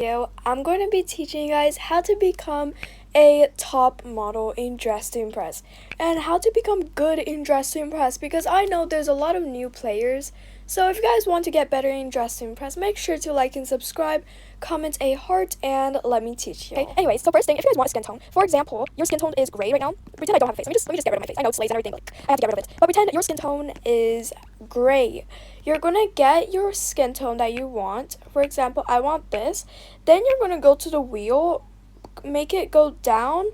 video, I'm going to be teaching you guys how to become a top model in Dress to Impress and how to become good in Dress to Impress, because I know there's a lot of new players. So if you guys want to get better in Dress to Impress, make sure to like and subscribe, comment a heart, and let me teach you. Okay, anyways, so first thing, if you guys want a skin tone, for example, your skin tone is gray right now. Pretend I don't have a face. Let me just get rid of my face. I know it's lazy and everything, but I have to get rid of it. But pretend your skin tone Is gray. You're gonna get your skin tone that you want. For example, I want this. Then you're gonna go to the wheel, make it go down,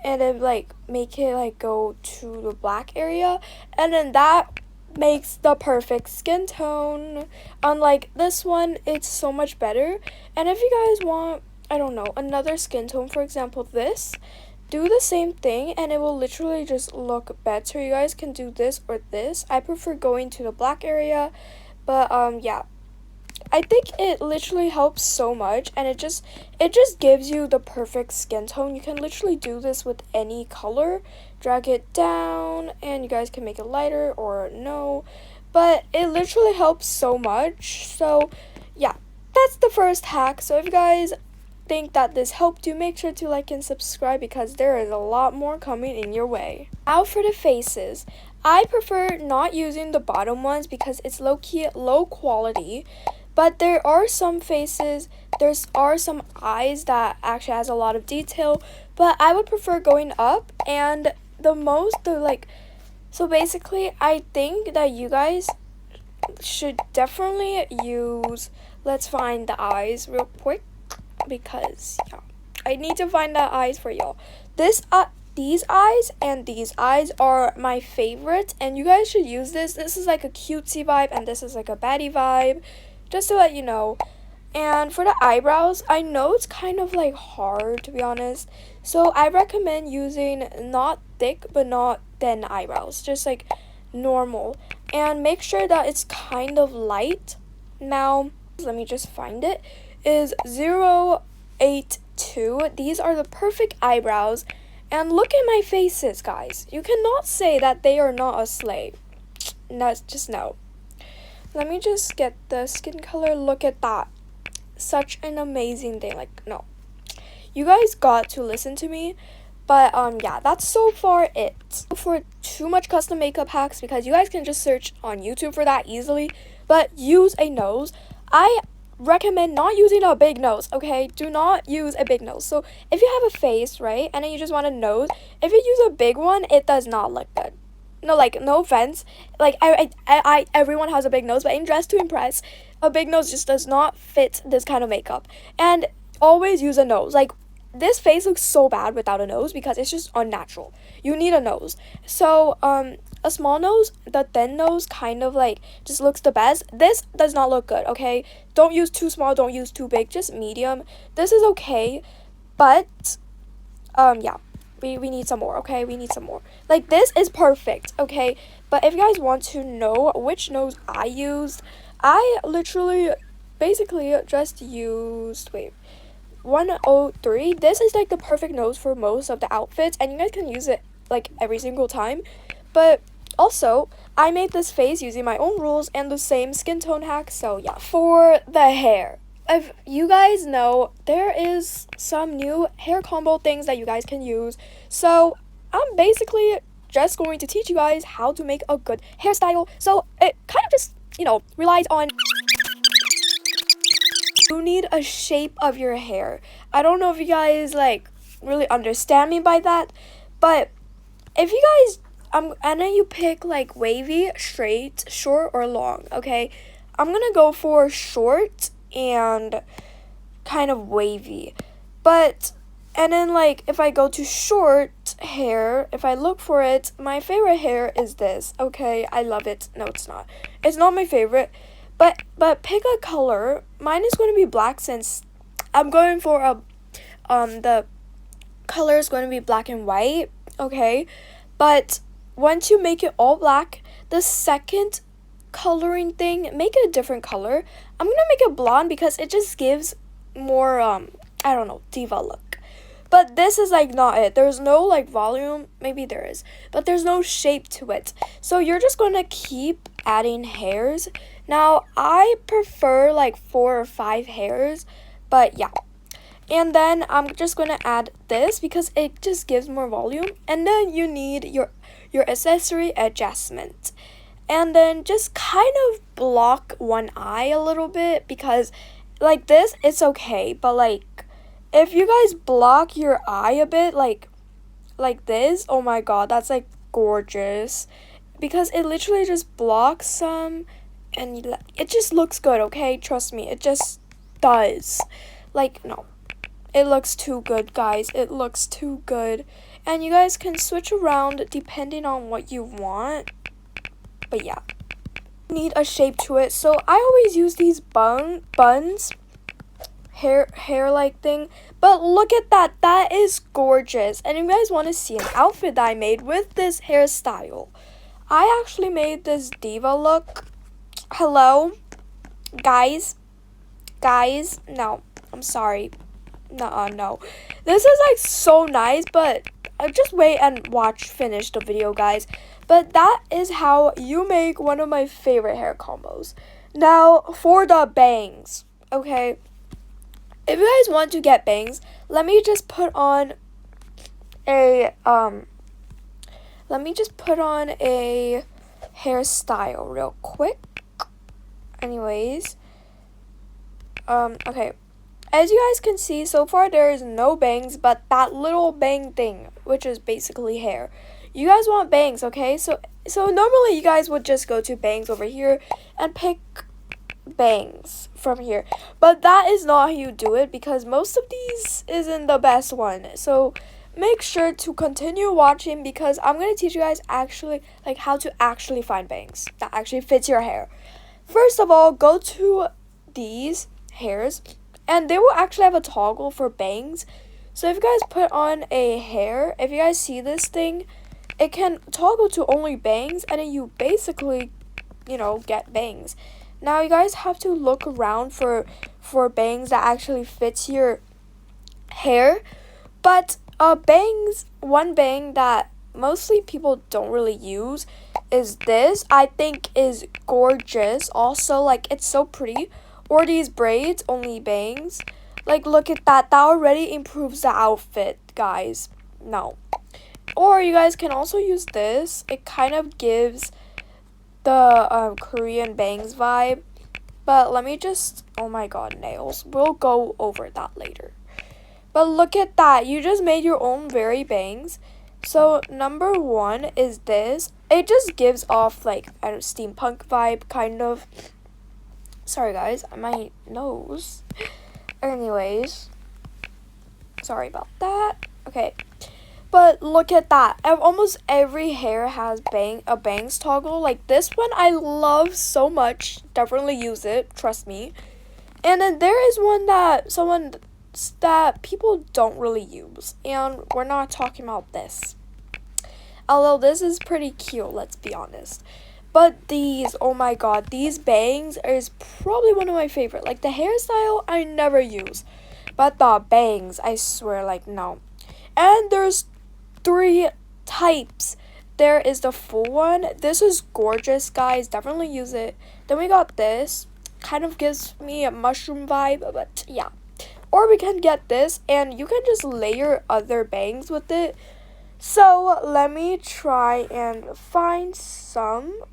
and then make it go to the black area, and then that makes the perfect skin tone. Unlike this one, it's so much better. And if you guys want, I don't know, another skin tone, for example this, do the same thing and it will literally just look better. You guys can do this or this. I prefer going to the black area, but yeah, I think it literally helps so much, and it just gives you the perfect skin tone. You can literally do this with any color, drag it down, and you guys can make it lighter or no, but it literally helps so much. So yeah, that's the first hack. So if you guys think that this helped you, make sure to like and subscribe, because there is a lot more coming in your way. Now for the faces, I prefer not using the bottom ones because it's low-key low quality. But there are some faces, are some eyes that actually has a lot of detail, but I would prefer going up. And so basically I think that you guys should definitely use, let's find the eyes real quick, because yeah, I need to find the eyes for y'all. These eyes and these eyes are my favorite, and you guys should use this. This is like a cutesy vibe and this is like a baddie vibe, just to let you know. And for the eyebrows, I know it's kind of like hard, to be honest, so I recommend using not thick but not thin eyebrows, just like normal, and make sure that it's kind of light. Now let me just find it. Is 082. These are the perfect eyebrows, and look at my faces, guys. You cannot say that they are not a slay. No, just no. Let me just get the skin color. Look at that. Such an amazing thing. Like, no. You guys got to listen to me. But, yeah, that's so far it. For too much custom makeup hacks, because you guys can just search on YouTube for that easily. But use a nose. I recommend not using a big nose, okay? Do not use a big nose. So, if you have a face, right, and then you just want a nose, if you use a big one, it does not look good. No, no offense. Everyone has a big nose, but in Dress to Impress, a big nose just does not fit this kind of makeup. And always use a nose. Like, this face looks so bad without a nose because it's just unnatural. You need a nose. So, a small nose, the thin nose kind of just looks the best. This does not look good, okay? Don't use too small, don't use too big, just medium. This is okay, but, yeah. We need some more, okay? We need some more. Like, this is perfect, okay? But if you guys want to know which nose I used, I literally basically just used, 103. This is like the perfect nose for most of the outfits, and you guys can use it like every single time. But also, I made this face using my own rules and the same skin tone hack, so yeah. For the hair, if you guys know, there is some new hair combo things that you guys can use. So I'm basically just going to teach you guys how to make a good hairstyle. So it kind of just, relies on, you need a shape of your hair. I don't know if you guys really understand me by that, but if you guys, and then you pick wavy, straight, short, or long, okay? I'm gonna go for short and kind of wavy. But, and then if I go to short hair, if I look for it, my favorite hair is this, okay? I love it. No, it's not. It's not my favorite. But pick a color. Mine is going to be black, since I'm going for the color is going to be black and white, okay? But once you make it all black, the second coloring thing, make it a different color. I'm gonna make it blonde because it just gives more I don't know, diva look. But this is not it. There's no volume, maybe there is, but there's no shape to it. So you're just gonna keep adding hairs. Now I prefer 4 or 5 hairs, but yeah, And then I'm just gonna add this because it just gives more volume. And then you need your accessory adjustment. And then just kind of block one eye a little bit, because like this it's okay, but like if you guys block your eye a bit like this, oh my god, that's like gorgeous, because it literally just blocks some and it just looks good, okay? Trust me, it just does. Like, no, it looks too good, guys. It looks too good. And you guys can switch around depending on what you want. But yeah, need a shape to it. So I always use these buns, hair like thing. But look at that. That is gorgeous. And if you guys want to see an outfit that I made with this hairstyle, I actually made this diva look. Hello, guys. No, I'm sorry. No. This is like so nice, but just wait and finish the video, guys. But that is how you make one of my favorite hair combos. Now, for the bangs, okay? If you guys want to get bangs, let me just put on a hairstyle real quick. Anyways, okay. As you guys can see, so far there is no bangs, but that little bang thing, which is basically hair. You guys want bangs, okay? So normally you guys would just go to bangs over here and pick bangs from here. But that is not how you do it, because most of these isn't the best one. So make sure to continue watching, because I'm going to teach you guys actually like how to actually find bangs that actually fits your hair. First of all, go to these hairs. And they will actually have a toggle for bangs. So if you guys put on a hair, if you guys see this thing, it can toggle to only bangs, and then you basically, get bangs. Now you guys have to look around for bangs that actually fits your hair. But one bang that mostly people don't really use is this. I think is gorgeous. Also, like, it's so pretty. Or these braids, only bangs. Like, look at that. That already improves the outfit, guys. No. Or you guys can also use this. It kind of gives the Korean bangs vibe. But let me just... Oh my god, nails. We'll go over that later. But look at that. You just made your own very bangs. So, number one is this. It just gives off, like, a steampunk vibe, kind of. Sorry guys, my nose. Anyways, sorry about that. Okay, but look at that. Almost every hair has a bangs toggle. Like this one I love so much. Definitely use it, trust me. And then there is one that people don't really use, and we're not talking about this. Although this is pretty cute, let's be honest. But these, oh my god, these bangs is probably one of my favorite. Like, the hairstyle, I never use. But the bangs, I swear, like, no. And there's 3 types. There is the full one. This is gorgeous, guys. Definitely use it. Then we got this. Kind of gives me a mushroom vibe, but yeah. Or we can get this, and you can just layer other bangs with it. So, let me try and find some...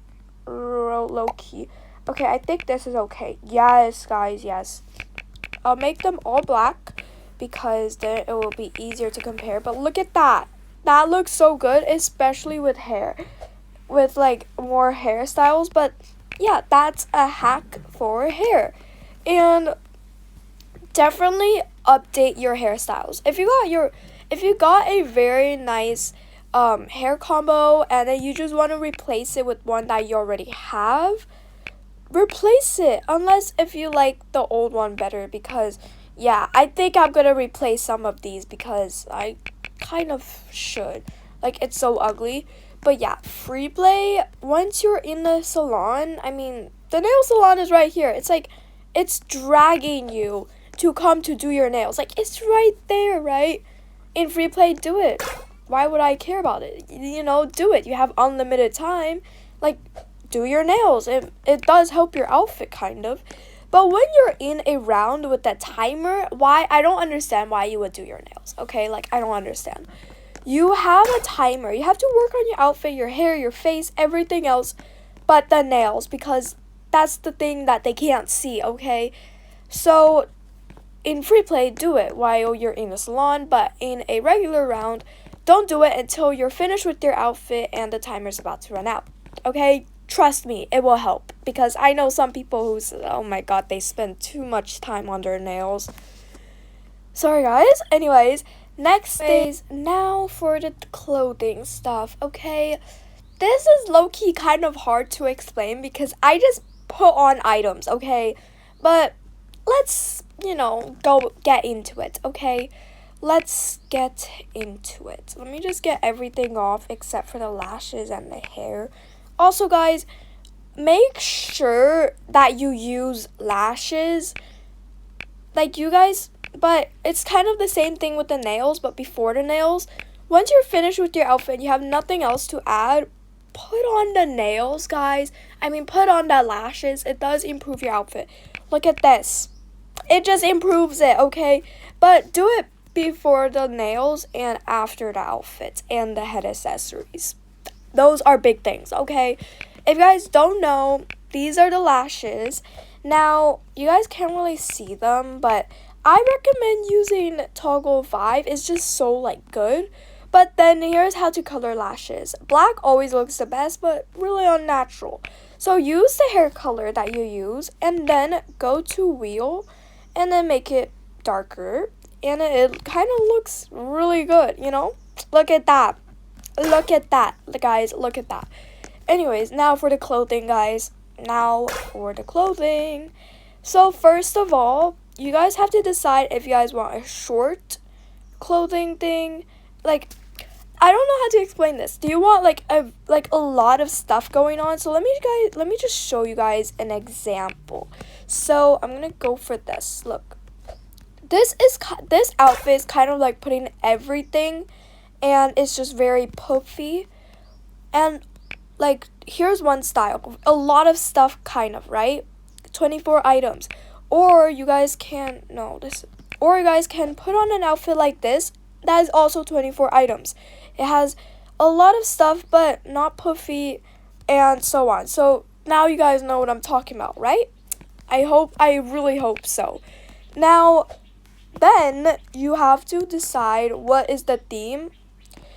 low key. Okay, I think this is okay. Yes, guys, yes. I'll make them all black because then it will be easier to compare. But look at that. That looks so good, especially with hair. With like more hairstyles. But yeah, that's a hack for hair. And definitely update your hairstyles. If you got a very nice hair combo and then you just want to replace it with one that you already have, replace it, unless if you like the old one better, because yeah, I think I'm gonna replace some of these because I kind of should. Like, it's so ugly. But yeah, free play, once you're in the salon, I mean, the nail salon is right here. It's like, it's dragging you to come to do your nails. Like, it's right there, right? In free play, do it. Why would I care about it? Do it. You have unlimited time. Like, do your nails. It does help your outfit, kind of. But when you're in a round with the timer, why? I don't understand why you would do your nails, okay? Like, I don't understand. You have a timer. You have to work on your outfit, your hair, your face, everything else but the nails, because that's the thing that they can't see, okay? So in free play, do it while you're in the salon, but in a regular round, don't do it until you're finished with your outfit and the timer's about to run out, okay? Trust me, it will help, because I know some people who's, oh my god, they spend too much time on their nails. Sorry guys. Anyways, next is now for the clothing stuff, okay? This is low-key kind of hard to explain because I just put on items, okay? But let's, go get into it, okay? Let's get into it. Let me just get everything off except for the lashes and the hair. Also, guys, make sure that you use lashes. Like, you guys, but it's kind of the same thing with the nails, but before the nails. Once you're finished with your outfit and you have nothing else to add, put on the nails, guys. I mean, put on the lashes. It does improve your outfit. Look at this. It just improves it, okay? But do it before the nails and after the outfit and the head accessories. Those are big things, okay? If you guys don't know, these are the lashes. Now, you guys can't really see them, but I recommend using Toggle 5. It's just so, good. But then here's how to color lashes. Black always looks the best, but really unnatural. So use the hair color that you use, and then go to wheel, and then make it darker. And it kind of looks really good, Look at that. Look at that, guys. Look at that. Anyways, now for the clothing, guys. Now for the clothing. So first of all, you guys have to decide if you guys want a short clothing thing. I don't know how to explain this. Do you want a lot of stuff going on? So let me just show you guys an example. So I'm gonna go for this. Look, this outfit is kind of like putting everything, and it's just very puffy, and here's one style, a lot of stuff, kind of, right? 24 items. Or you guys can put on an outfit like this that is also 24 items. It has a lot of stuff but not puffy, and so on. So now you guys know what I'm talking about, right? I really hope so. Now then you have to decide what is the theme.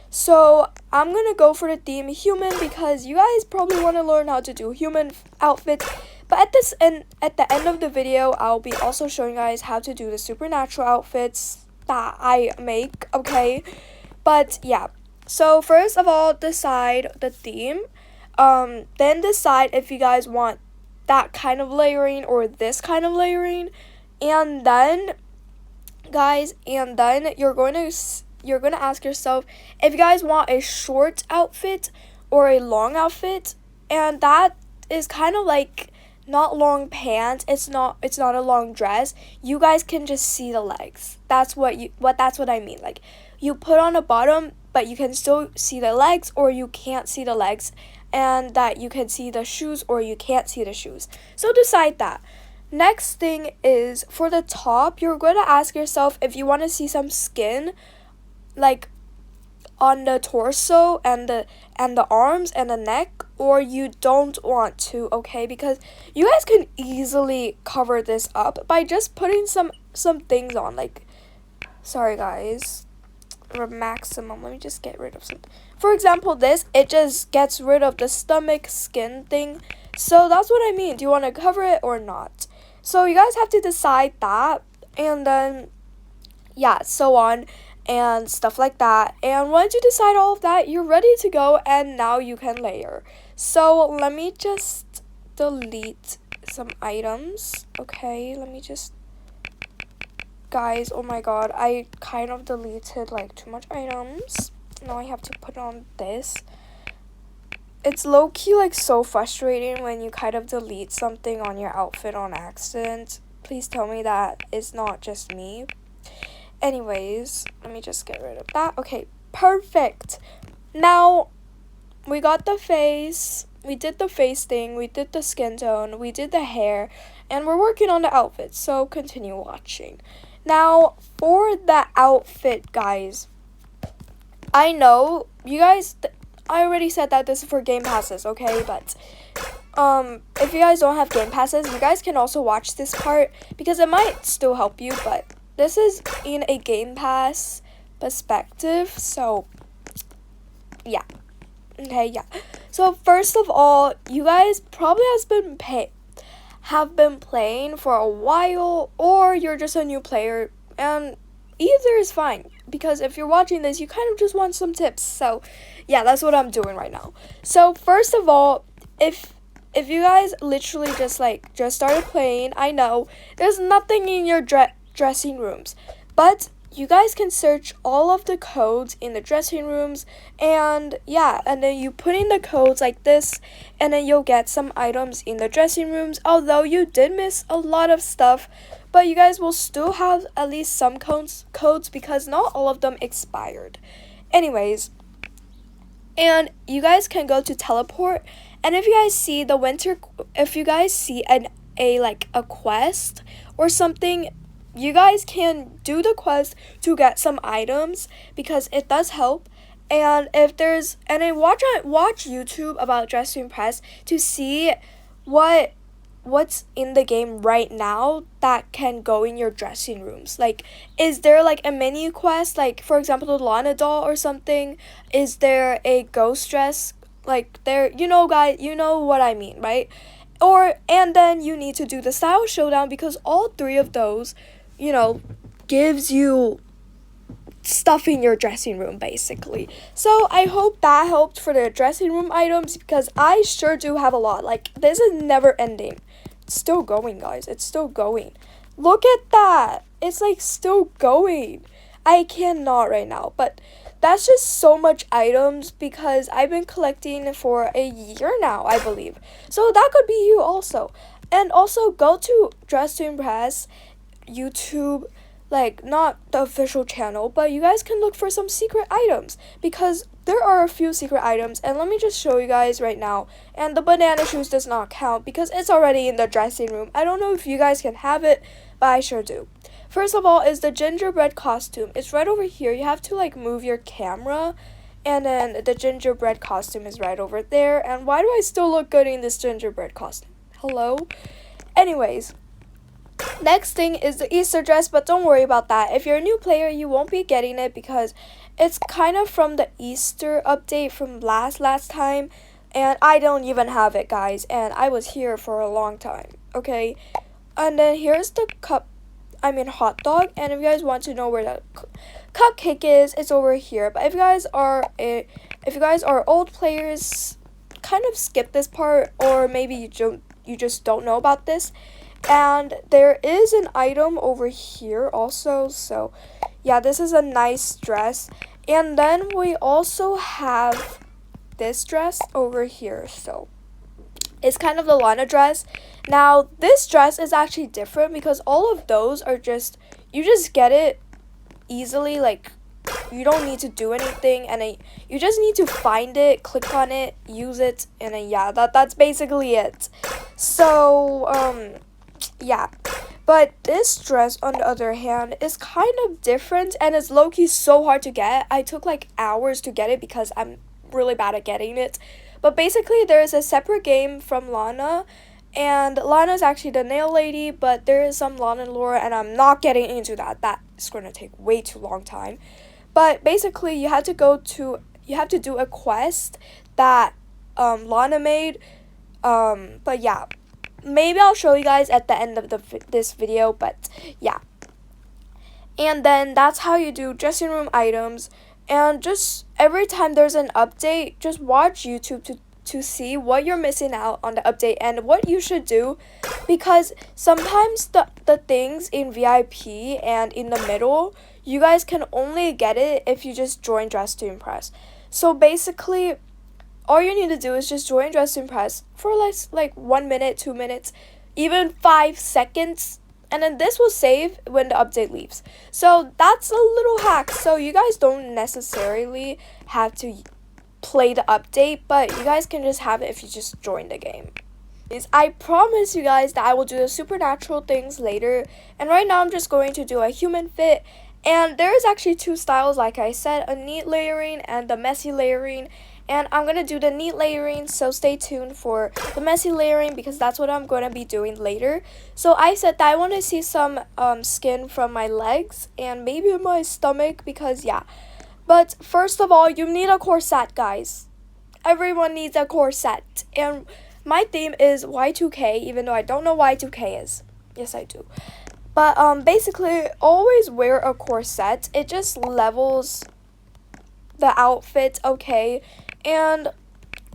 So I'm gonna go for the theme human, because you guys probably want to learn how to do human outfits. But at the end of the video, I'll be also showing you guys how to do the supernatural outfits that I make, okay? But yeah, so first of all, decide the theme. Then decide if you guys want that kind of layering or this kind of layering. And then, guys, you're going to ask yourself if you guys want a short outfit or a long outfit, and that is kind of not long pants. It's not a long dress. You guys can just see the legs. That's what I mean. You put on a bottom, but you can still see the legs, or you can't see the legs, and that you can see the shoes, or you can't see the shoes. So decide that. Next thing is for the top, you're going to ask yourself if you want to see some skin, on the torso and the arms and the neck, or you don't want to, okay? Because you guys can easily cover this up by just putting some things on, sorry guys, maximum. Let me just get rid of something. For example, it just gets rid of the stomach skin thing. So that's what I mean. Do you want to cover it or not? So you guys have to decide that, and then so on and stuff like that. And once you decide all of that, you're ready to go, and now you can layer. So let me just delete some items. Okay, let me just, guys, oh my god, I kind of deleted too much items. Now I have to put on this. It's low-key so frustrating when you kind of delete something on your outfit on accident. Please tell me that it's not just me. Anyways, let me just get rid of that. Okay, perfect. Now, we got the face. We did the face thing. We did the skin tone. We did the hair. and we're working on the outfit, so continue watching. Now, for the outfit, guys, I know you guys, I already said that this is for game passes, okay, but if you guys don't have game passes, you guys can also watch this part because it might still help you, but this is in a game pass perspective, so yeah. Okay, yeah. So first of all, you guys probably have been playing for a while, or you're just a new player, and either is fine, because if you're watching this, you kind of just want some tips. So yeah, that's what I'm doing right now. So first of all, if you guys literally just started playing, I know there's nothing in your dressing rooms, but you guys can search all of the codes in the dressing rooms, and yeah, and then you put in the codes like this, and then you'll get some items in the dressing rooms. Although you did miss a lot of stuff, but you guys will still have at least some codes because not all of them expired. Anyways, and you guys can go to teleport, and if you guys see a quest or something, you guys can do the quest to get some items because it does help. And if there's and then watch YouTube about Dressing Press to see what's in the game right now that can go in your dressing rooms. Like, is there like a mini quest, like for example the Lana doll or something? Is there a ghost dress? Like there, guys, you know what I mean, right? And then you need to do the style showdown because all three of those gives you stuff in your dressing room, basically. So I hope that helped for the dressing room items because I sure do have a lot. Like, this is never ending. It's still going, guys. It's still going. Look at that. It's like still going. I cannot right now, but that's just so much items because I've been collecting for a year now, I believe. So that could be you also. And also go to Dress to Impress YouTube, like not the official channel, but you guys can look for some secret items because there are a few secret items, and let me just show you guys right now. And the banana shoes does not count because it's already in the dressing room. I don't know if you guys can have it, but I sure do. First of all is the gingerbread costume. It's right over here. You have to move your camera, and then the gingerbread costume is right over there. And why do I still look good in this gingerbread costume? Hello? Anyways, next thing is the Easter dress, but don't worry about that. If you're a new player, you won't be getting it because it's kind of from the Easter update from last time, and I don't even have it, guys, and I was here for a long time, okay? And then here's the hot dog, and if you guys want to know where the cupcake is, it's over here. But if you guys are old players, kind of skip this part, or maybe you just don't know about this. And there is an item over here also, so yeah, this is a nice dress. And then we also have this dress over here, so it's kind of the Lana dress. Now this dress is actually different because all of those are you just get it easily, like you don't need to do anything, and you just need to find it, click on it, use it, and then yeah, that's basically it. So yeah, but this dress on the other hand is kind of different, and it's low-key so hard to get. I took like hours to get it because I'm really bad at getting it. But basically there is a separate game from Lana, and Lana is actually the nail lady, but there is some Lana lore, and I'm not getting into that. That is going to take way too long time. But basically you have to do a quest that Lana made. But yeah, maybe I'll show you guys at the end of this video, but yeah. And then that's how you do dressing room items. And just every time there's an update, just watch YouTube to see what you're missing out on the update and what you should do, because sometimes the things in VIP and in the middle, you guys can only get it if you just join Dress to Impress. So basically, all you need to do is just join Dress to Impress for like 1 minute, 2 minutes, even 5 seconds, and then this will save when the update leaves. So that's a little hack. So you guys don't necessarily have to play the update, but you guys can just have it if you just join the game. I promise you guys that I will do the supernatural things later, and right now I'm just going to do a human fit. And there is actually two styles, like I said, a neat layering and the messy layering. And I'm gonna do the neat layering, so stay tuned for the messy layering because that's what I'm gonna be doing later. So I said that I want to see some skin from my legs and maybe my stomach because yeah. But first of all, you need a corset, guys. Everyone needs a corset. And my theme is Y2K, even though I don't know Y2K is. Yes, I do. But basically, always wear a corset. It just levels the outfit, okay? And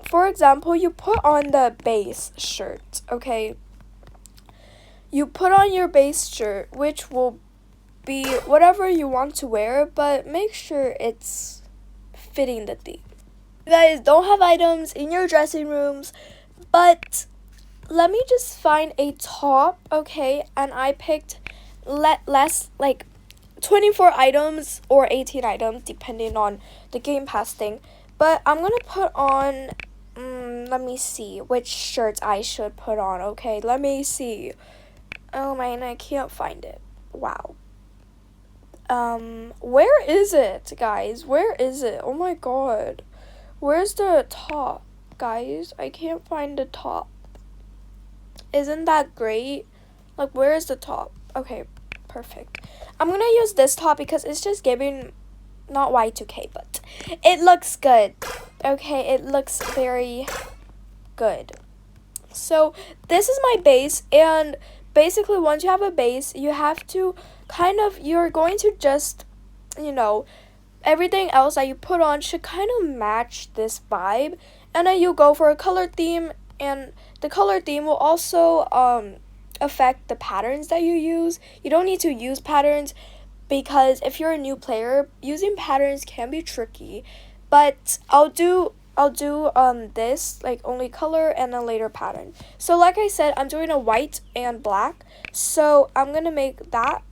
for example, you put on the base shirt, okay? You put on your base shirt, which will be whatever you want to wear, but make sure it's fitting the theme. You guys don't have items in your dressing rooms, but let me just find a top, okay? And I picked less, like 24 items or 18 items, depending on the Game Pass thing. But I'm gonna put on, let me see which shirt I should put on, okay? Let me see. Oh man, I can't find it. Wow. Where is it, guys? Where is it? Oh my god. Where's the top, guys? I can't find the top. Isn't that great? Like, where is the top? Okay, perfect. I'm gonna use this top because it's just giving, not Y2K, but it looks good. Okay, it looks very good. So this is my base, and basically once you have a base, you have to you're going to just, you know, everything else that you put on should kind of match this vibe. And then you go for a color theme, and the color theme will also affect the patterns that you use. You don't need to use patterns because if you're a new player, using patterns can be tricky. But I'll do this, like only color and a later pattern. So like I said, I'm doing a white and black. So I'm gonna make that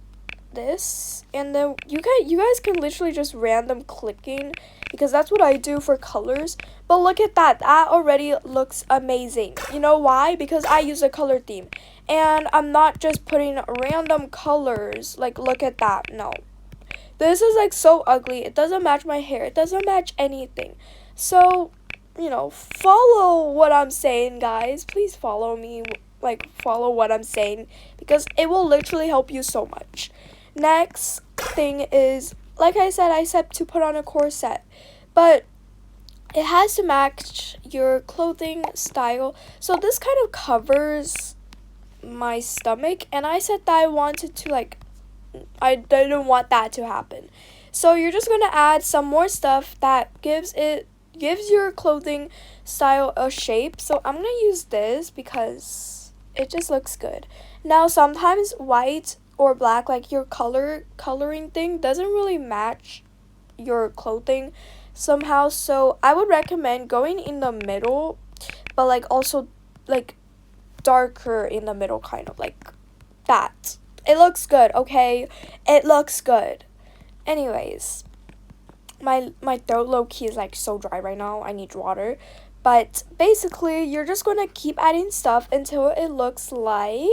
this, and then you guys can literally just random clicking because that's what I do for colors. But look at that, that already looks amazing. You know why? Because I use a color theme, and I'm not just putting random colors. Like, look at that. No, this is like so ugly. It doesn't match my hair, it doesn't match anything. So, you know, follow what I'm saying, guys. Please follow me, like follow what I'm saying, because it will literally help you so much. Next thing is, like I said to put on a corset, but it has to match your clothing style. So this kind of covers my stomach, and I said that I wanted to, like, I didn't want that to happen. So you're just gonna add some more stuff that gives your clothing style a shape. So I'm gonna use this because it just looks good. Now sometimes white or black, like your coloring thing, doesn't really match your clothing somehow. So I would recommend going in the middle, but like also like darker in the middle, kind of like that. It looks good, okay? It looks good. Anyways, my throat low-key is like so dry right now. I need water. But basically, you're just gonna keep adding stuff until it looks like,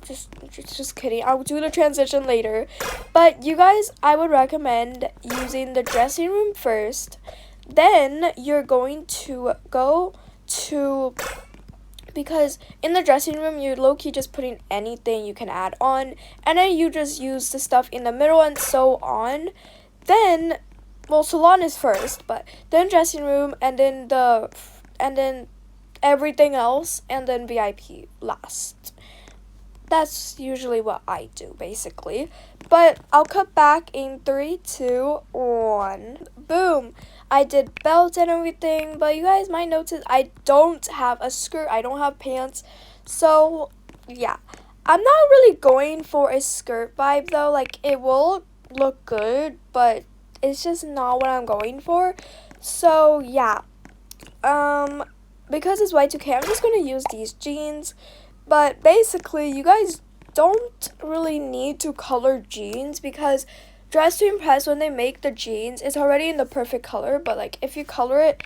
just kidding, I'll do the transition later. But you guys, I would recommend using the dressing room first. Then you're going to go to, because in the dressing room, you're low-key just putting anything you can add on, and then you just use the stuff in the middle and so on. Then, well, salon is first, but then dressing room, and then everything else, and then VIP last. That's usually what I do, basically. But I'll cut back in 3, 2, 1. Boom! I did belt and everything, but you guys might notice I don't have a skirt. I don't have pants. So, yeah. I'm not really going for a skirt vibe, though. Like, it will look good, but it's just not what I'm going for. So, yeah. Because it's Y2K, I'm just going to use these jeans. But basically, you guys don't really need to color jeans because Dress to Impress, when they make the jeans, it's already in the perfect color. But like, if you color it,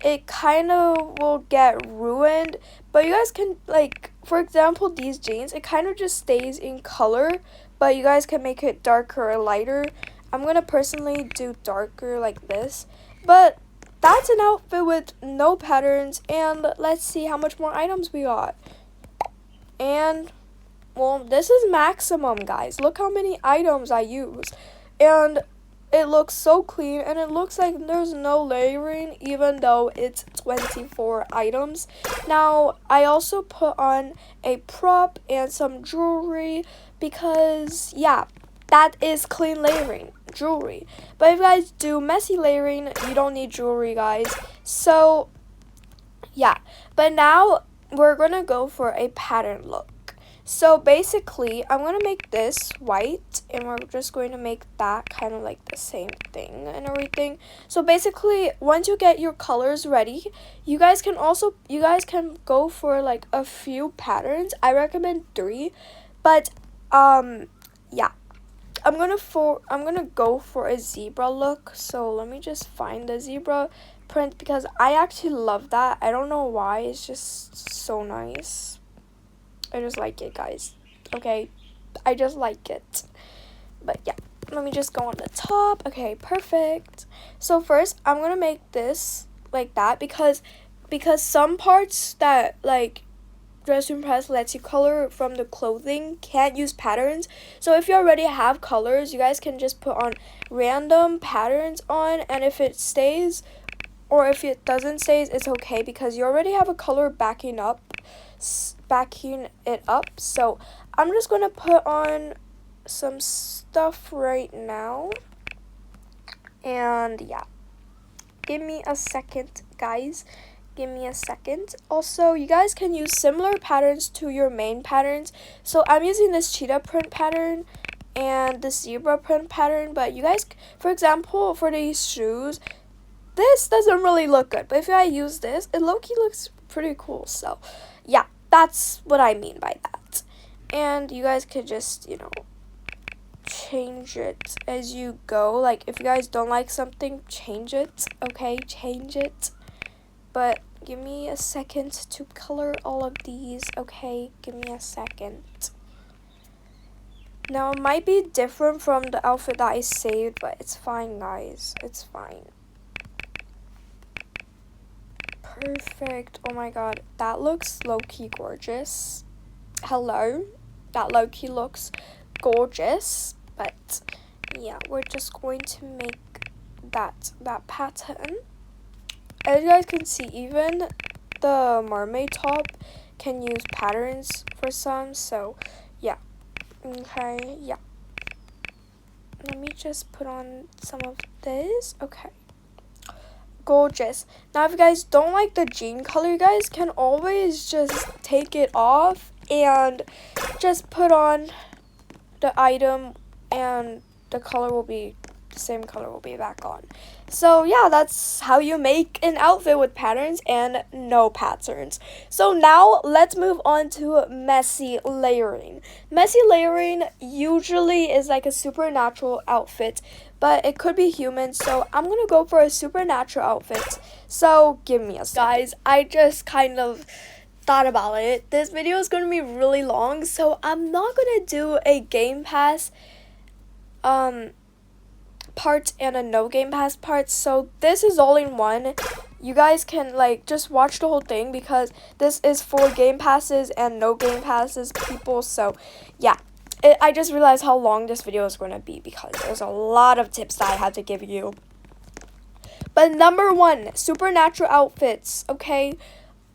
it kind of will get ruined. But you guys can, like, for example, these jeans, it kind of just stays in color, but you guys can make it darker or lighter. I'm going to personally do darker like this. But that's an outfit with no patterns, and let's see how much more items we got. And, well, this is maximum, guys. Look how many items I used. And it looks so clean, and it looks like there's no layering, even though it's 24 items. Now, I also put on a prop and some jewelry because, yeah, that is clean layering, jewelry. But if you guys do messy layering, you don't need jewelry, guys. So, yeah. But now, we're going to go for a pattern look. So basically, I'm going to make this white, and we're just going to make that kind of like the same thing and everything. So basically, once you get your colors ready, you guys can go for like a few patterns. I recommend 3, but yeah. I'm going to go for a zebra look. So let me just find the zebra print because I actually love that. I don't know why. It's just so nice. I just like it, guys. Okay, I just like it. But yeah, let me just go on the top. Okay, perfect. So first, I'm gonna make this like that because some parts that like Dress to Impress lets you color from the clothing can't use patterns. So if you already have colors, you guys can just put on random patterns on, and if it stays or if it doesn't stay, it's okay because you already have a color backing it up. So I'm just gonna put on some stuff right now, and yeah, give me a second, guys. Give me a second. Also, you guys can use similar patterns to your main patterns. So I'm using this cheetah print pattern and the zebra print pattern, but you guys, for example, for these shoes, this doesn't really look good, but if I use this, it low-key looks pretty cool. So yeah, that's what I mean by that. And you guys could just, you know, change it as you go. Like, if you guys don't like something, change it. Okay, change it. But give me a second to color all of these. Okay, give me a second. Now, it might be different from the outfit that I saved, but it's fine, guys. It's fine. Perfect. Oh my god, that looks low-key gorgeous. Hello, that low-key looks gorgeous. But yeah, we're just going to make that pattern. As you guys can see, even the mermaid top can use patterns for some. So yeah, okay, yeah. Let me just put on some of this. Okay. Gorgeous. Now if you guys don't like the jean color, you guys can always just take it off and just put on the item, and the color will be the same color will be back on. So yeah, that's how you make an outfit with patterns and no patterns. So now let's move on to messy layering. Messy layering usually is like a supernatural outfit, but it could be human, so I'm gonna go for a supernatural outfit. So give me a second. Guys, I just kind of thought about it. This video is gonna be really long, so I'm not gonna do a Game Pass part and a no Game Pass part. So this is all in one. You guys can like just watch the whole thing because this is for Game Passes and no Game Passes people. So yeah, I just realized how long this video is going to be because there's a lot of tips that I had to give you. But number 1, supernatural outfits, okay,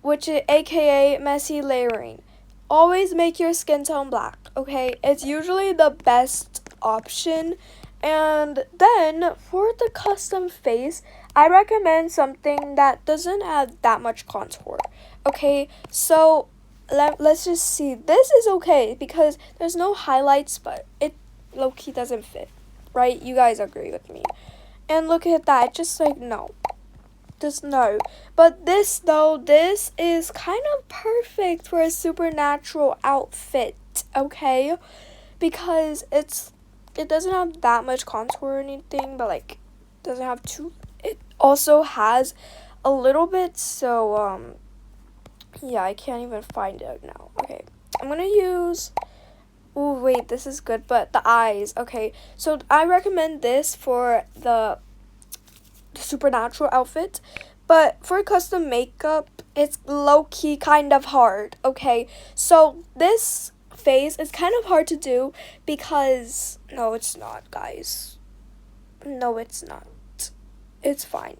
which is aka messy layering. Always make your skin tone black, okay? It's usually the best option. And then for the custom face, I recommend something that doesn't have that much contour. Okay, so let's just see. This is okay because there's no highlights, but it low-key doesn't fit, right? You guys agree with me. And look at that, just like no. Just no. But this though, this is kind of perfect for a supernatural outfit, okay? Because it doesn't have that much contour or anything, but like doesn't have too. It also has a little bit, so yeah, I can't even find it now. Okay, I'm gonna use, oh wait, this is good, but the eyes. Okay, so I recommend this for the supernatural outfit, but for custom makeup, it's low-key kind of hard. Okay, so this face is kind of hard to do because, no, it's not, guys. No, it's not. It's fine.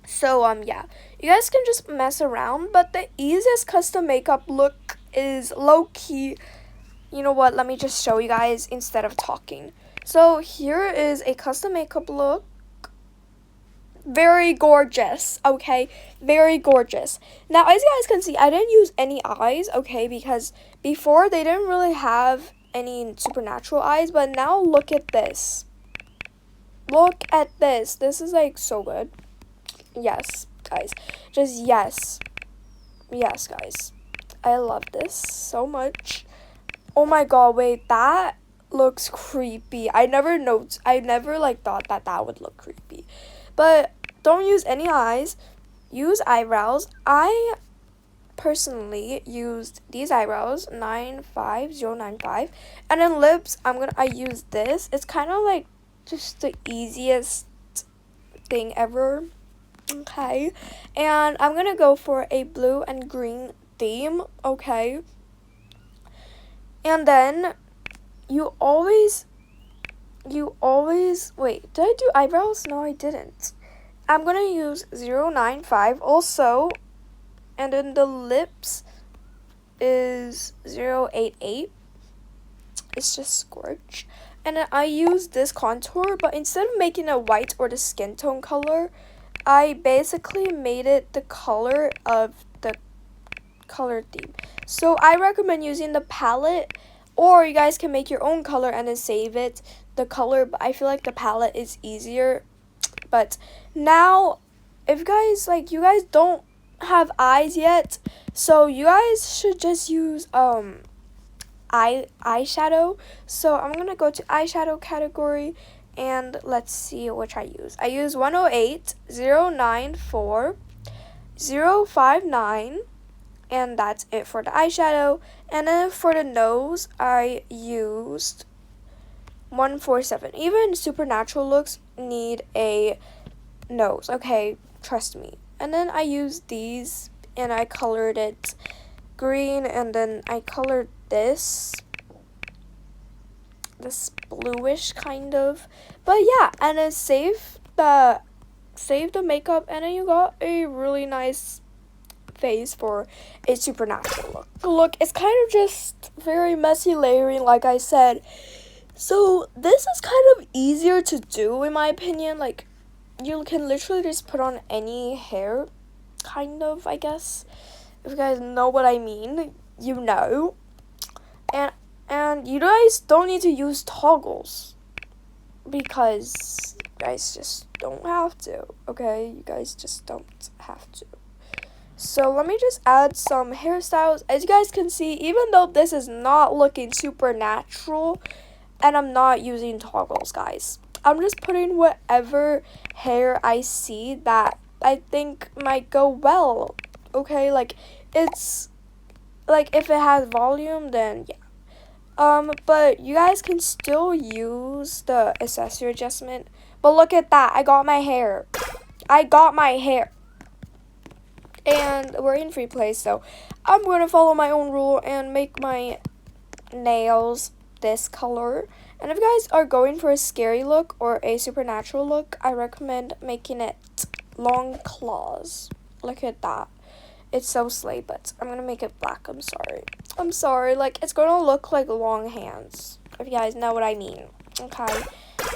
So yeah, you guys can just mess around, but the easiest custom makeup look is low-key. You know what, let me just show you guys instead of talking. So here is a custom makeup look. Very gorgeous, okay? Very gorgeous. Now, as you guys can see, I didn't use any eyes, okay? Because before, they didn't really have any supernatural eyes, but now look at this. Look at this. This is, like, so good. Yes, guys. Just yes. Yes, guys. I love this so much. Oh my god, wait, that looks creepy. I never like thought that would look creepy. But don't use any eyes. Use eyebrows. I personally used these eyebrows, 95095. And then lips, I use this. It's kind of like just the easiest thing ever. Okay. And I'm gonna go for a blue and green theme. Okay. And then you always wait, did I do eyebrows? No, I didn't. I'm gonna use 095 also, and then the lips is 088. It's just scorch. And then I use this contour, but instead of making it white or the skin tone color, I basically made it the color of the color theme. So I recommend using the palette, or you guys can make your own color and then save it the color, but I feel like the palette is easier. But now, if you guys don't have eyes yet, so you guys should just use eyeshadow. So I'm gonna go to eyeshadow category, and let's see which I use. I use 108, 094, 059, and that's it for the eyeshadow. And then for the nose, I used 147. Even supernatural looks need a nose, okay? Trust me. And then I used these, and I colored it green, and then I colored this bluish kind of. But yeah, and then save the makeup, and then you got a really nice face for a supernatural look. Look, it's kind of just very messy layering, like I said. So this is kind of easier to do, in my opinion. Like, you can literally just put on any hair, kind of, I guess. If you guys know what I mean, you know. And you guys don't need to use toggles, because you guys just don't have to, okay? You guys just don't have to. So let me just add some hairstyles. As you guys can see, even though this is not looking super natural, and I'm not using toggles, guys, I'm just putting whatever hair I see that I think might go well, okay? Like, it's, like, if it has volume, then yeah. But you guys can still use the accessory adjustment. But look at that, I got my hair. And we're in free play, so I'm going to follow my own rule and make my nails this color. And if you guys are going for a scary look or a supernatural look, I recommend making it long claws. Look at that. It's so slay, but I'm going to make it black. I'm sorry. Like, it's going to look like long hands, if you guys know what I mean. Okay.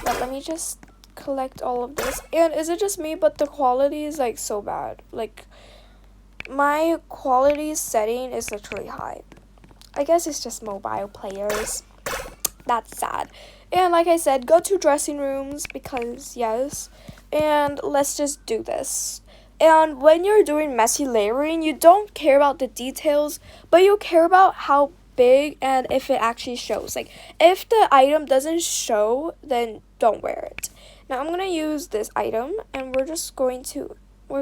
But let me just collect all of this. And is it just me, but the quality is, like, so bad. Like, my quality setting is literally high. I guess it's just mobile players. That's sad. And like I said, go to dressing rooms, because yes. And let's just do this. And when you're doing messy layering, you don't care about the details, but you care about how big and if it actually shows. Like, if the item doesn't show, then don't wear it. Now I'm gonna use this item, and we're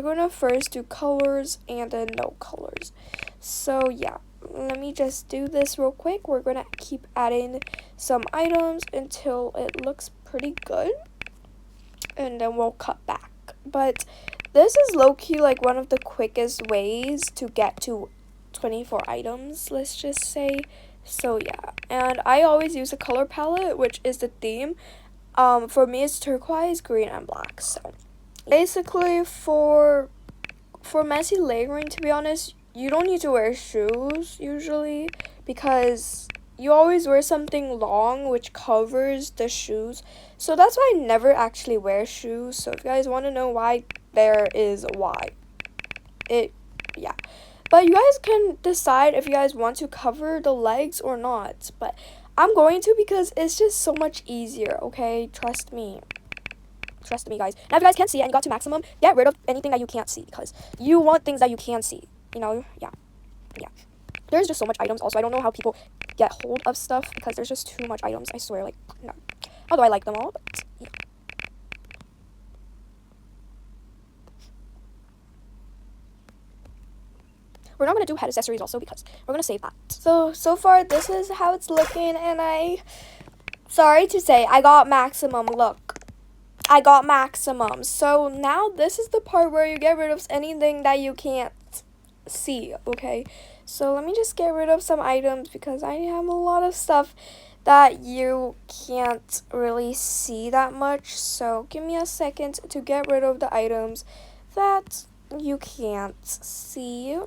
gonna first do colors and then no colors. So yeah, let me just do this real quick. We're gonna keep adding some items until it looks pretty good, and then we'll cut back. But this is low-key like one of the quickest ways to get to 24 items, let's just say. So yeah, and I always use a color palette, which is the theme. For me it's turquoise, green, and black. So basically for messy layering, to be honest, you don't need to wear shoes usually, because you always wear something long which covers the shoes. So that's why I never actually wear shoes. So if you guys want to know why, there is why. Yeah. But you guys can decide if you guys want to cover the legs or not. But I'm going to, because it's just so much easier, okay? Trust me. Trust me, guys. Now, if you guys can't see it and you got to maximum, get rid of anything that you can't see, because you want things that you can see. You know? Yeah. There's just so much items. Also, I don't know how people get hold of stuff, because there's just too much items. I swear, like, no. Although I like them all, but yeah. We're not going to do head accessories also, because we're going to save that. So far, this is how it's looking, and sorry to say, I got maximum. Look, I got maximum. So now this is the part where you get rid of anything that you can't see, okay? So let me just get rid of some items, because I have a lot of stuff that you can't really see that much. So give me a second to get rid of the items that you can't see.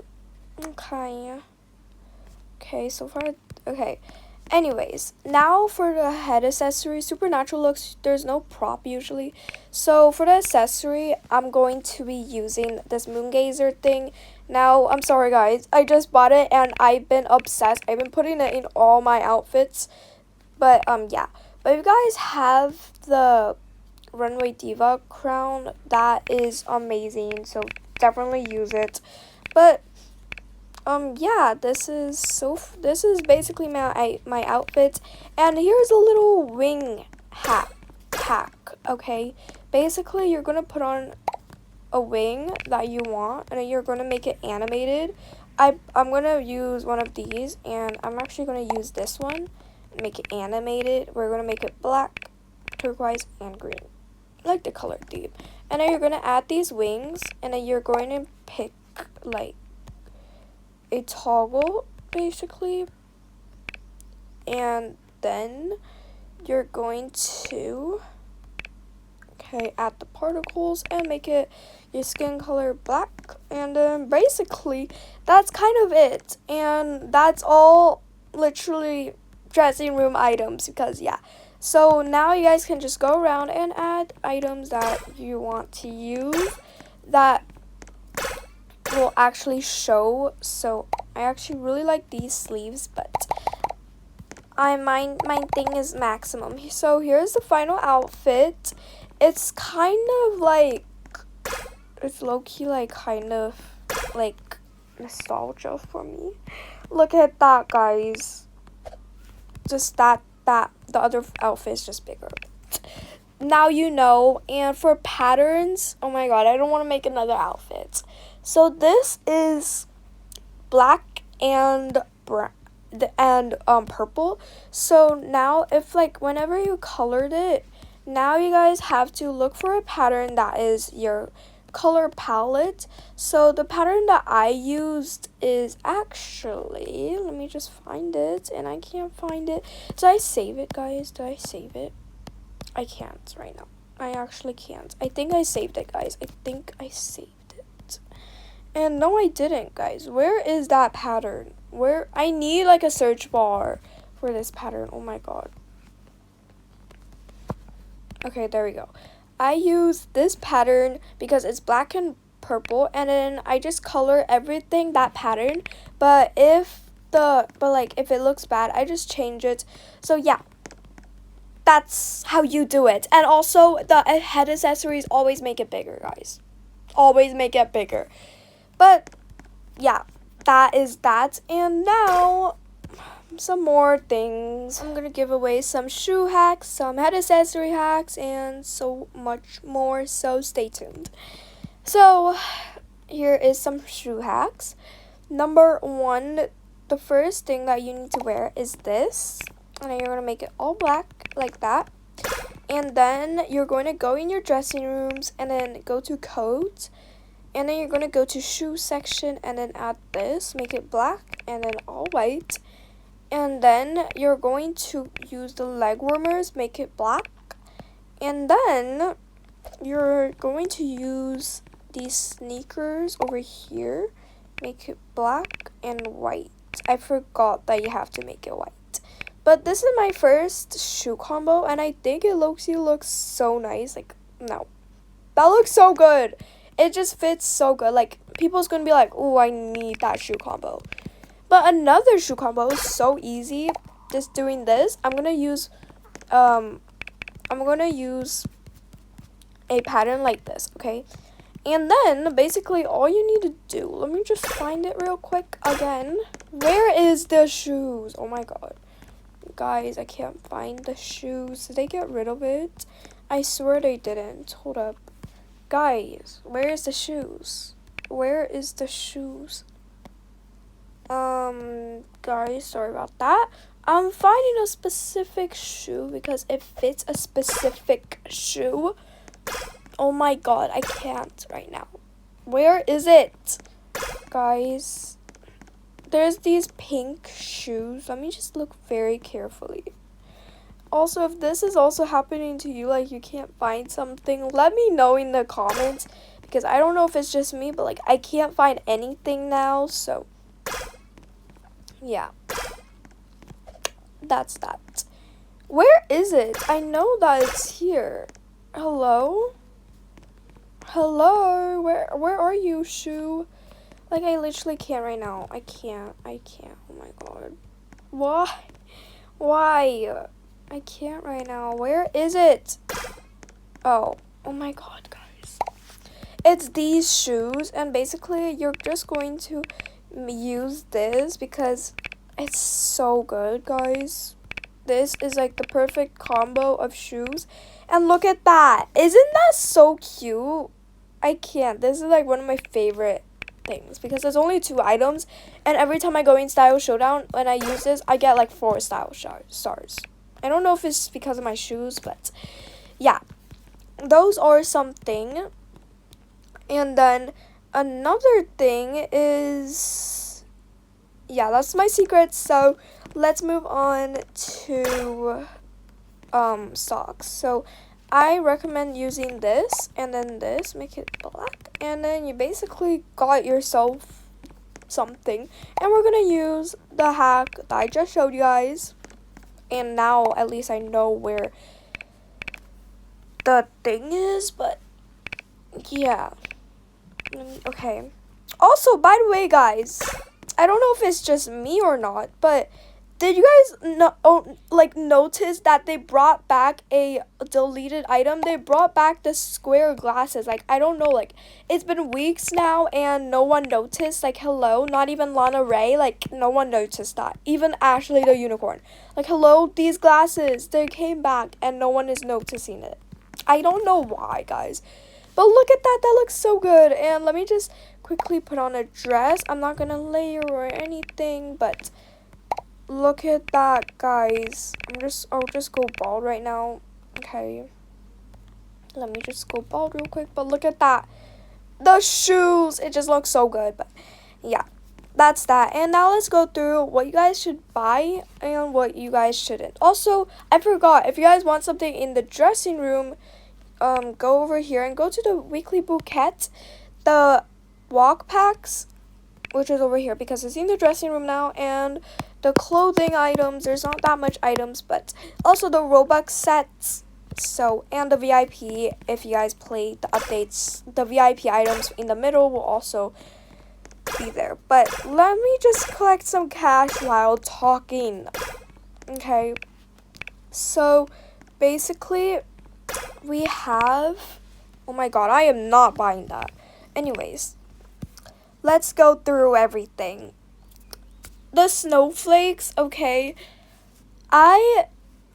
Okay, so far, okay. Anyways, now for the head accessory, supernatural looks, there's no prop usually. So for the accessory, I'm going to be using this moongazer thing. Now, I'm sorry guys, I just bought it and I've been obsessed. I've been putting it in all my outfits. But yeah. But if you guys have the Runway Diva crown, that is amazing. So definitely use it. But yeah, this is basically my outfit, and here's a little wing hack, okay? Basically, you're gonna put on a wing that you want, and then you're gonna make it animated. I'm gonna use one of these, and I'm actually gonna use this one, make it animated. We're gonna make it black, turquoise, and green, like the color theme. And then you're gonna add these wings, and then you're going to pick like a toggle basically, and then you're going to add the particles and make it your skin color black, and then basically that's kind of it, and that's all literally dressing room items, because yeah. So now you guys can just go around and add items that you want to use that will actually show. So I actually really like these sleeves, but my thing is maximum. So here's the final outfit. It's kind of like, it's low-key like kind of like nostalgia for me. Look at that, guys. Just that the other outfit is just bigger. Now you know. And for patterns, oh my god, I don't want to make another outfit. So this is black and brown and purple. So now if like whenever you colored it, now you guys have to look for a pattern that is your color palette. So the pattern that I used is actually, let me just find it, and I can't find it. Did I save it, guys? Did I save it? I can't right now. I actually can't. I think I saved it, guys. I think I saved it. And no, I didn't, guys. Where is that pattern? Where? I need like a search bar for this pattern. Oh my god. Okay, there we go. I use this pattern because it's black and purple, and then I just color everything that pattern. But if it looks bad, I just change it. So yeah, that's how you do it. And also the head accessories, always make it bigger, guys. Always make it bigger. But yeah, that is that. And now some more things. I'm gonna give away some shoe hacks, some head accessory hacks, and so much more, so stay tuned. So here is some shoe hacks. Number 1, the first thing that you need to wear is this, and then you're gonna make it all black like that. And then you're going to go in your dressing rooms and then go to coats, and then you're going to go to shoe section and then add this, make it black and then all white. And then you're going to use the leg warmers, make it black. And then you're going to use these sneakers over here, make it black and white. I forgot that you have to make it white. But this is my first shoe combo, and I think it looks so nice. Like, no. That looks so good. It just fits so good. Like, people's gonna be like, oh, I need that shoe combo. But another shoe combo is so easy. Just doing this. I'm gonna use a pattern like this, okay? And then, basically, all you need to do, let me just find it real quick again. Where is the shoes? Oh my god. Guys, I can't find the shoes. Did they get rid of it? I swear they didn't. Hold up. Guys, where is the shoes? Where is the shoes? Guys, sorry about that. I'm finding a specific shoe because it fits a specific shoe. Oh my god, I can't right now. Where is it? Guys, there's these pink shoes. Let me just look very carefully. Also, if this is also happening to you, like you can't find something, let me know in the comments, because I don't know if it's just me, but like I can't find anything now. So yeah, that's that. Where is it? I know that it's here. Hello? Where are you, shoe? Like, I literally can't right now. I can't. Oh my god. Why? I can't right now. Where is it? Oh my god, guys. It's these shoes, and basically you're just going to use this because it's so good, guys. This is like the perfect combo of shoes. And look at that. Isn't that so cute? I can't. This is like one of my favorite things because there's only 2 items, and every time I go in Style Showdown when I use this, I get like 4 style stars. I don't know if it's because of my shoes, but yeah, those are something. And then another thing is, yeah, that's my secret. So let's move on to socks. So I recommend using this and then this, make it black, and then you basically got yourself something. And we're gonna use the hack that I just showed you guys, and now at least I know where the thing is. But yeah, okay. Also, by the way, guys, I don't know if it's just me or not, but did you guys notice that they brought back a deleted item? They brought back the square glasses. Like, I don't know, like, it's been weeks now and no one noticed. Like, hello, not even Lana Ray. Like, no one noticed that. Even Ashley the Unicorn. Like, hello, these glasses, they came back and no one is noticing it. I don't know why, guys. But look at that. That looks so good. And let me just quickly put on a dress. I'm not going to layer or anything, but look at that, guys. I'll just go bald right now. Okay. Let me just go bald real quick. But look at that. The shoes. It just looks so good. But yeah, that's that. And now let's go through what you guys should buy and what you guys shouldn't. Also, I forgot. If you guys want something in the dressing room, go over here and go to the weekly bouquet. The walk packs, which is over here because it's in the dressing room now, and the clothing items, there's not that much items, but also the Robux sets, so, and the VIP, if you guys play the updates, the VIP items in the middle will also be there. But let me just collect some cash while talking. Okay, so basically we have, oh my god, I am not buying that. Anyways, let's go through everything. the snowflakes, okay. If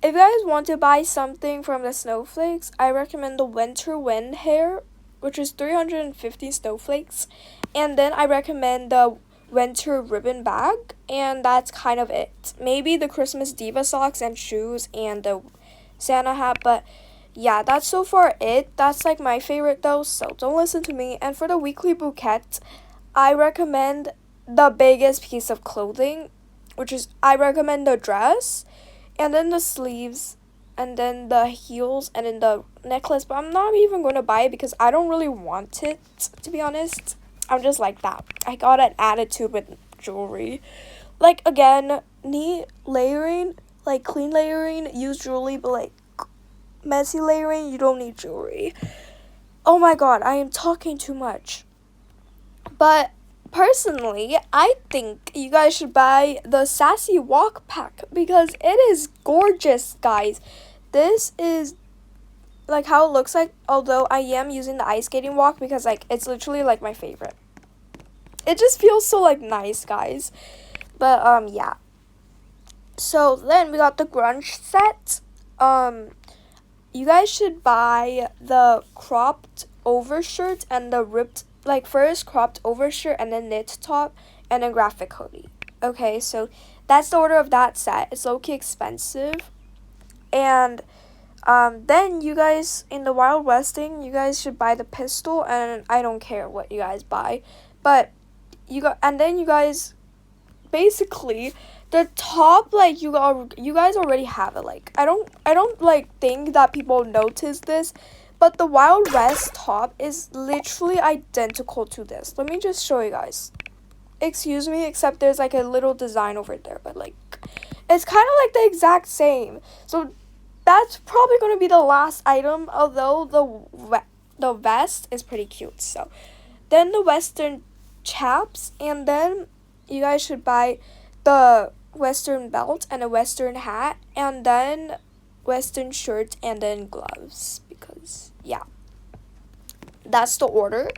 you guys want to buy something from the snowflakes, I recommend the Winter Wind hair, which is 350 snowflakes. And then I recommend the winter ribbon bag, and that's kind of it. Maybe the Christmas Diva socks and shoes and the Santa hat, but yeah, that's so far it. That's like my favorite though, so don't listen to me. And for the weekly bouquet, I recommend the biggest piece of clothing, which is I recommend the dress, and then the sleeves, and then the heels, and then the necklace. But I'm not even going to buy it because I don't really want it, to be honest. I'm just like that. I got an attitude with jewelry. Like, again, neat layering, like clean layering, use jewelry, but like messy layering, you don't need jewelry. Oh my god, I am talking too much. But personally, I think you guys should buy the Sassy Walk Pack because it is gorgeous, guys. This is like how it looks like, although I am using the ice skating walk because like it's literally like my favorite. It just feels so like nice, guys. But yeah. So then we got the grunge set. You guys should buy the cropped overshirt and the ripped, like first cropped overshirt and then knit top and then graphic hoodie. Okay, so that's the order of that set. It's low-key expensive. And then you guys, in the Wild Westing, you guys should buy the pistol, and I don't care what you guys buy. But and then you guys, basically, the top, like, you guys already have it. Like, I don't like think that people notice this, but the Wild West top is literally identical to this. Let me just show you guys. Excuse me, except there's like a little design over there, but like it's kind of like the exact same. So that's probably going to be the last item, although the vest is pretty cute. So then the Western chaps, and then you guys should buy the Western belt and a Western hat, and then Western shirt, and then gloves, because yeah, that's the order.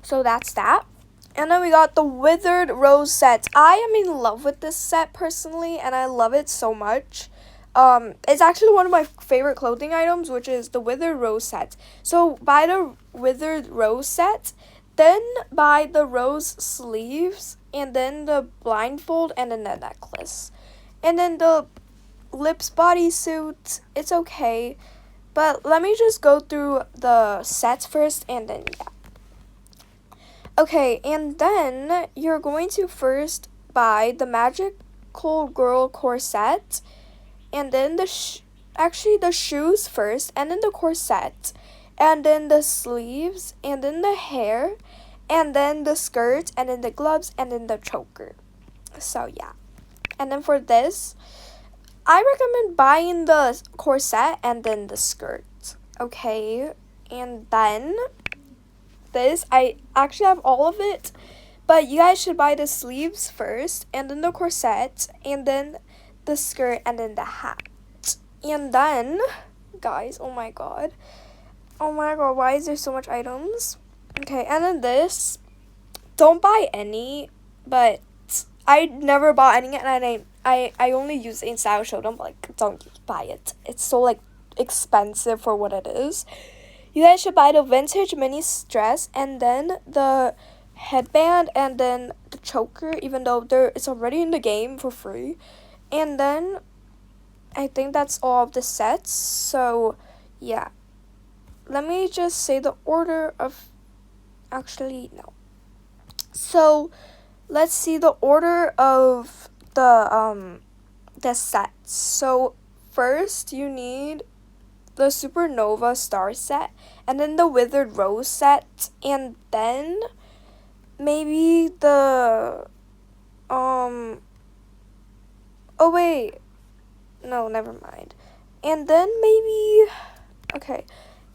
So that's that. And then we got the Withered Rose set. I am in love with this set personally, and I love it so much. It's actually one of my favorite clothing items, which is the Withered Rose set. So buy the Withered Rose set, then buy the rose sleeves, and then the blindfold, and then the necklace. And then the lips bodysuit, it's okay. But let me just go through the sets first, and then yeah. Okay, and then you're going to first buy the Magical Girl corset, and then the shoes first, and then the corset, and then the sleeves, and then the hair, and then the skirt, and then the gloves, and then the choker. So yeah. And then for this, I recommend buying the corset and then the skirt. Okay, and then this, I actually have all of it, but you guys should buy the sleeves first, and then the corset, and then the skirt, and then the hat. And then, guys, oh my god, why is there so much items? Okay, and then this, don't buy any, but I never bought any, and I only use it in Style Showdown, but like, don't buy it. It's so like expensive for what it is. You guys should buy the vintage mini dress, and then the headband, and then the choker, even though it's already in the game for free. And then I think that's all of the sets. So yeah, let me just say the order of, actually no. So let's see the order of the sets. So first you need the Supernova Star set, and then the Withered Rose set, and then maybe the oh wait, no, never mind. And then maybe, okay,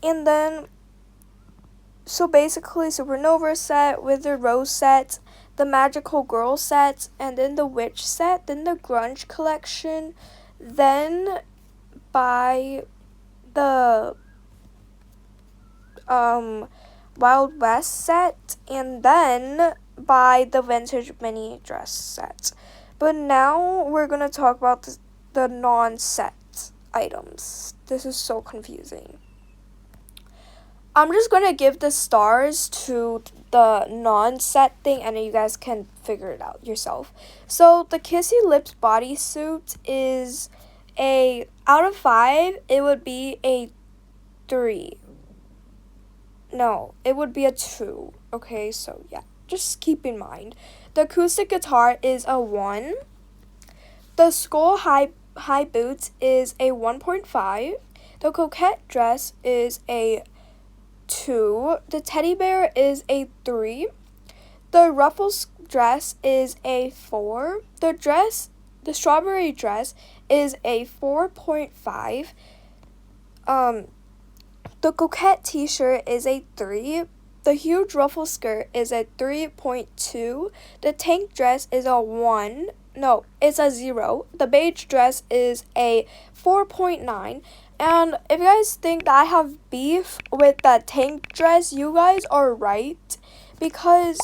and then so basically Supernova set, Withered Rose set, the Magical Girl set, and then the Witch set, then the Grunge collection, then buy the Wild West set, and then buy the vintage mini dress set. But now we're gonna talk about the non-set items. This is so confusing. I'm just gonna give the stars to the non-set thing, and then you guys can figure it out yourself. So the Kissy Lips bodysuit is out of 5, it would be a 3. No, it would be a 2. Okay, so yeah, just keep in mind. The acoustic guitar is a 1. The skull high boots is a 1.5. The coquette dress is a 2. The teddy bear is a 3. The ruffles dress is a 4. The strawberry dress is a 4.5. The coquette t-shirt is a 3. The huge ruffle skirt is a 3.2. The tank dress is a 1. No, it's a 0. The beige dress is a 4.9. And if you guys think that I have beef with that tank dress, you guys are right. Because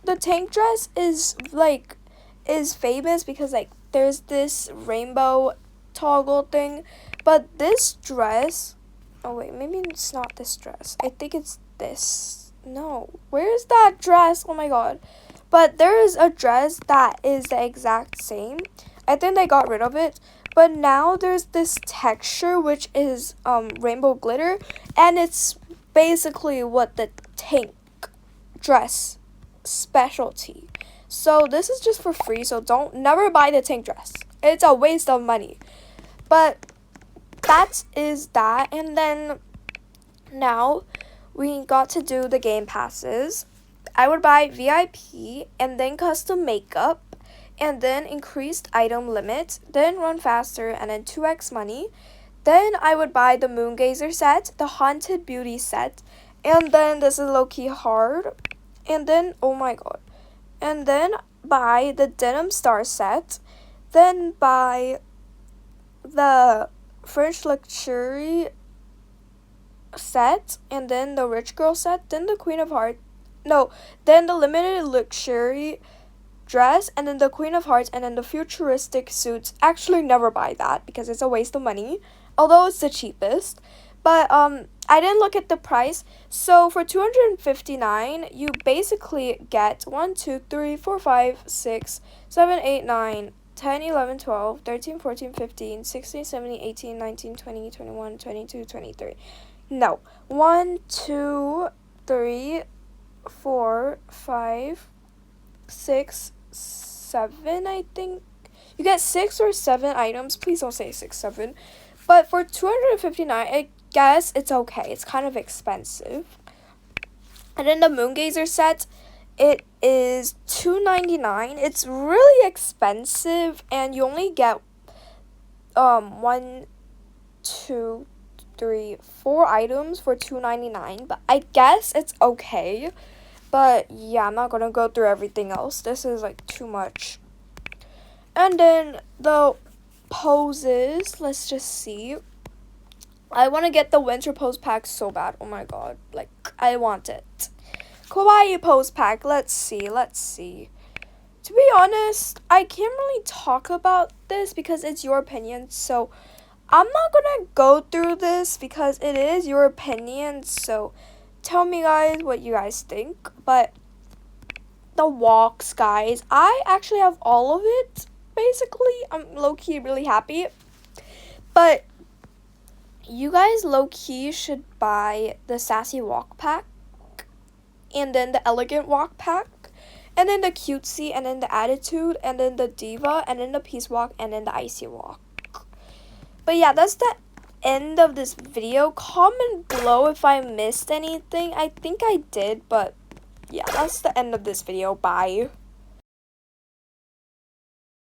the tank dress is famous because there's this rainbow toggle thing. But this dress, oh wait, maybe it's not this dress. I think it's this. No, where's that dress? Oh my god. But there is a dress that is the exact same. I think they got rid of it. But now there's this texture which is rainbow glitter. And it's basically what the tank dress specialty. So this is just for free. So never buy the tank dress. It's a waste of money. But that is that. And then now we got to do the game passes. I would buy VIP and then custom makeup and then increased item limit, then run faster and then 2x money. Then I would buy the Moongazer set, the Haunted Beauty set, and then this is low-key hard. And then, oh my god. And then buy the Denim Star set, then buy the French Luxury set, and then the Rich Girl set, then the Queen of Hearts. No, then the Limited Luxury dress, and then the Queen of Hearts, and then the Futuristic suits. Actually, never buy that because it's a waste of money, although it's the cheapest. But I didn't look at the price. So for $259, you basically get 1, 2, 3, 4, 5, 6, 7, 8, 9, 10, 11, 12, 13, 14, 15, 16, 17, 18, 19, 20, 21, 22, 23. No. 1, 2, 3, 4, 5, 6, 7, I think. You get 6 or 7 items. Please don't say 6, 7. But for $259, I guess it's okay. It's kind of expensive. And then the Moongazer set, it is $299. It's really expensive, and you only get 1, 2, 3, 4 items for $299. But I guess it's okay. But yeah, I'm not gonna go through everything else. This is too much. And then the poses, let's just see. I want to get the winter pose pack so bad. Oh my god, I want it. Kawaii pose pack, let's see. To be honest, I can't really talk about this because it's your opinion, so I'm not gonna go through this because it is your opinion, so tell me guys what you guys think. But the walks, guys, I actually have all of it. Basically, I'm low-key really happy. But you guys low-key should buy the Sassy Walk Pack, and then the Elegant Walk Pack, and then the Cutesy, and then the Attitude, and then the Diva, and then the Peace Walk, and then the Icy Walk. But yeah, that's the end of this video. Comment below if I missed anything. I think I did, but yeah, that's the end of this video. Bye.